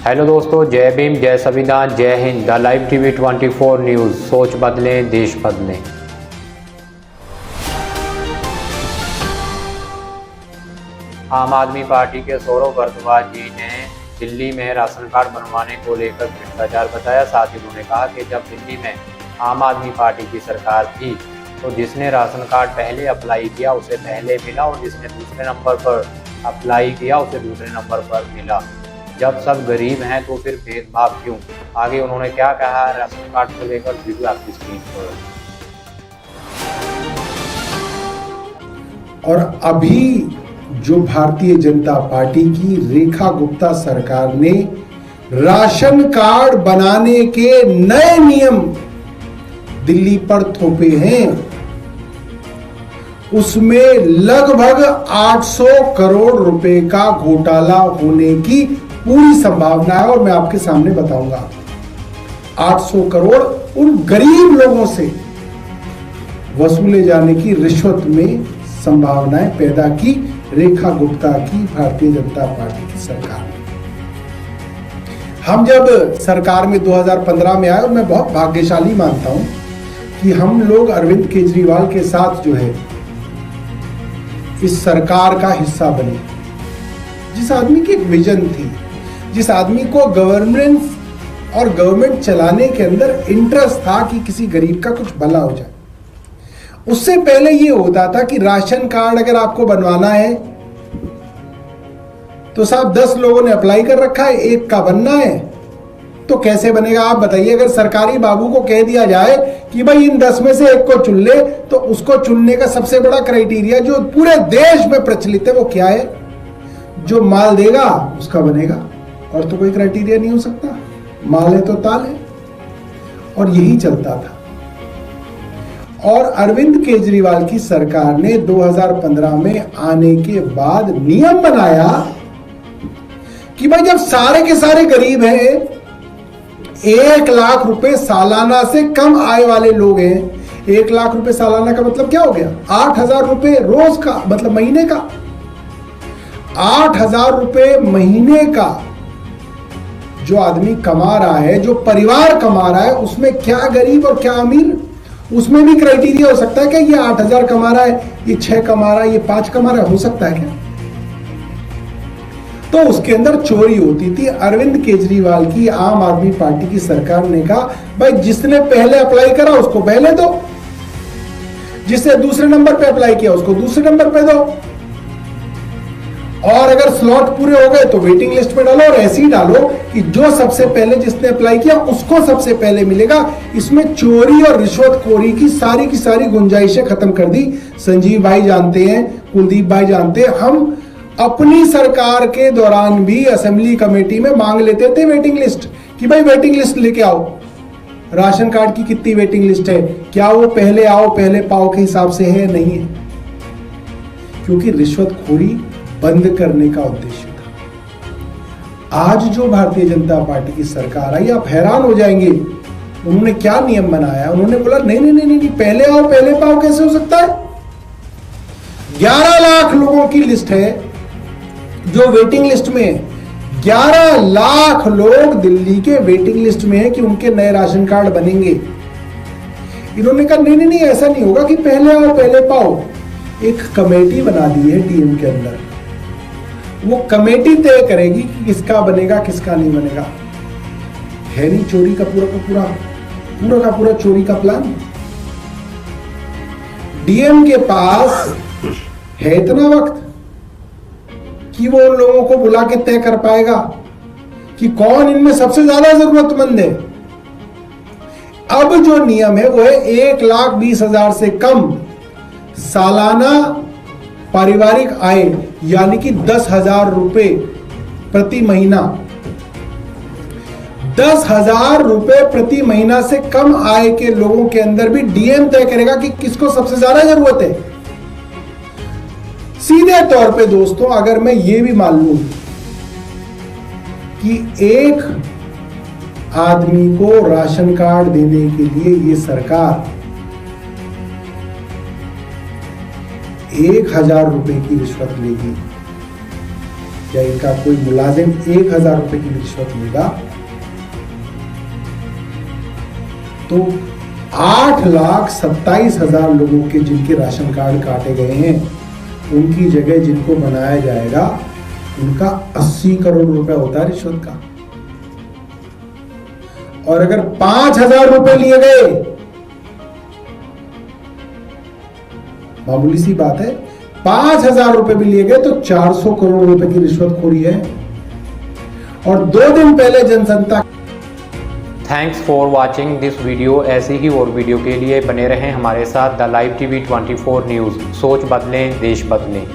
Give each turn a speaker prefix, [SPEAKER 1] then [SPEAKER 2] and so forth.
[SPEAKER 1] Hello दोस्तों, जय भीम, जय संविधान, जय Hind. The live TV 24 news. सोच बदलें, देश बदलें। आम आदमी पार्टी के सौरभ भारद्वाज जी ने दिल्ली में राशन कार्ड बनवाने को लेकर भ्रष्टाचार बताया। साथ ही उन्होंने कहा कि जब दिल्ली में आम आदमी पार्टी की सरकार थी तो जिसने राशन कार्ड पहले अप्लाई किया उसे पहले मिला और जिसने दूसरे नंबर पर अप्लाई किया उसे दूसरे नंबर पर मिला। जब सब गरीब हैं तो फिर भेदभाव क्यों? आगे उन्होंने क्या कहा राशन कार्ड को लेकर, वीडियो आपकी स्क्रीन पर।
[SPEAKER 2] और अभी जो भारतीय जनता पार्टी की रेखा गुप्ता सरकार ने राशन कार्ड बनाने के नए नियम दिल्ली पर थोपे हैं, उसमें लगभग 800 करोड़ रुपए का घोटाला होने की पूरी संभावना है। और मैं आपके सामने बताऊंगा 800 करोड़ उन गरीब लोगों से वसूले जाने की रिश्वत में संभावनाएं पैदा की रेखा गुप्ता की भारतीय जनता पार्टी की सरकार ने। हम जब सरकार में 2015 में आए, और मैं बहुत भाग्यशाली मानता हूं कि हम लोग अरविंद केजरीवाल के साथ जो है इस सरकार का हिस्सा बने। जिस आदमी की एक विजन थी, जिस आदमी को गवर्नेंस और गवर्नमेंट चलाने के अंदर इंटरेस्ट था कि किसी गरीब का कुछ भला हो जाए। उससे पहले ये होता था कि राशन कार्ड अगर आपको बनवाना है तो साहब 10 लोगों ने अप्लाई कर रखा है, एक का बनना है, तो कैसे बनेगा आप बताइए। अगर सरकारी बाबू को कह दिया जाए कि भाई इन 10 में से एक को चुन ले, तो उसको चुनने का सबसे बड़ा क्राइटेरिया जो पूरे देश में प्रचलित है वो क्या है? जो माल देगा उसका बनेगा, और तो कोई क्राइटेरिया नहीं हो सकता। माल है तो ताल है, और यही चलता था। और अरविंद केजरीवाल की सरकार ने 2015 में आने के बाद नियम बनाया कि भाई जब सारे के सारे गरीब हैं, 1 लाख रुपए सालाना से कम आय वाले लोग हैं। 1 लाख रुपए सालाना का मतलब क्या हो गया? 8,000 रुपए रोज का, मतलब महीने का। 8,000 रुपए महीने का जो आदमी कमा रहा है, जो परिवार कमा रहा है, उसमें क्या गरीब और क्या अमीर? उसमें भी क्राइटेरिया हो सकता है क्या? ये 8,000 कमा रहा है, ये 6 कमा रहा है, ये 5 कमा रहा है, हो सकता है क्या? तो उसके अंदर चोरी होती थी। अरविंद केजरीवाल की आम आदमी पार्टी की सरकार ने कहा भाई जिसने पहले अप्लाई करा उसको पहले दो, जिसने दूसरे नंबर पे अप्लाई किया उसको दूसरे नंबर पे दो, और अगर स्लॉट पूरे हो गए तो वेटिंग लिस्ट में डालो, और ऐसे ही डालो कि जो सबसे पहले जिसने अप्लाई किया उसको सबसे पहले मिलेगा। इसमें चोरी और रिश्वतखोरी की सारी गुंजाइशें खत्म कर दी। संजीव भाई जानते हैं, कुलदीप भाई जानते हैं, हम अपनी सरकार के दौरान भी असेंबली कमेटी में मांग लेते थे वेटिंग लिस्ट, कि भाई वेटिंग लिस्ट लेके आओ। राशन कार्ड की कितनी वेटिंग लिस्ट है? क्या वो पहले आओ पहले पाओ के हिसाब से है? नहीं है, क्योंकि रिश्वतखोरी बंद करने का उद्देश्य था। आज जो भारतीय जनता पार्टी की सरकार आई, आप हैरान हो जाएंगे। उन्होंने क्या नियम बनाया? उन्होंने बोला नहीं, पहले आओ पहले पाओ कैसे हो सकता है? 11 लाख लोगों की लिस्ट है जो वेटिंग लिस्ट में है। 11 लाख लोग दिल्ली के वेटिंग लिस्ट में है कि उनके नए राशन कार्ड बनेंगे। इन्होंने कहा नहीं, ऐसा नहीं होगा कि पहले आओ पहले पाओ। एक कमेटी बना दी है डीएम के अंदर, वो कमेटी तय करेगी कि किसका बनेगा किसका नहीं बनेगा। है नहीं चोरी का पूरा चोरी का प्लान। डीएम के पास है इतना वक्त कि वो उन लोगों को बुला के तय कर पाएगा कि कौन इनमें सबसे ज्यादा जरूरतमंद है। अब जो नियम है वो है 1,20,000 से कम सालाना पारिवारिक आय, यानी कि 10,000 रुपए प्रति महीना। 10,000 रुपए प्रति महीना से कम आय के लोगों के अंदर भी डीएम तय करेगा कि किसको सबसे ज्यादा जरूरत है। सीधे तौर पे दोस्तों, अगर मैं ये भी मान लूं कि एक आदमी को राशन कार्ड देने के लिए ये सरकार 1,000 रुपए की रिश्वत लेगी, या इनका कोई मुलाजिम 1,000 रुपए की रिश्वत लेगा तो 8,27,000 लोगों के जिनके राशन कार्ड काटे गए हैं उनकी जगह जिनको बनाया जाएगा उनका 80 करोड़ रुपए होता है रिश्वत का। और अगर 5,000 रुपए लिए गए, मामूली सी बात है, 5,000 रुपए भी लिए गए तो 400 करोड़ रुपए की रिश्वतखोरी है। और 2 दिन पहले जनसंता।
[SPEAKER 1] Thanks for watching this video. ऐसी ही और वीडियो के लिए बने रहें हमारे साथ। The live TV 24 news. सोच बदलें, देश बदलें।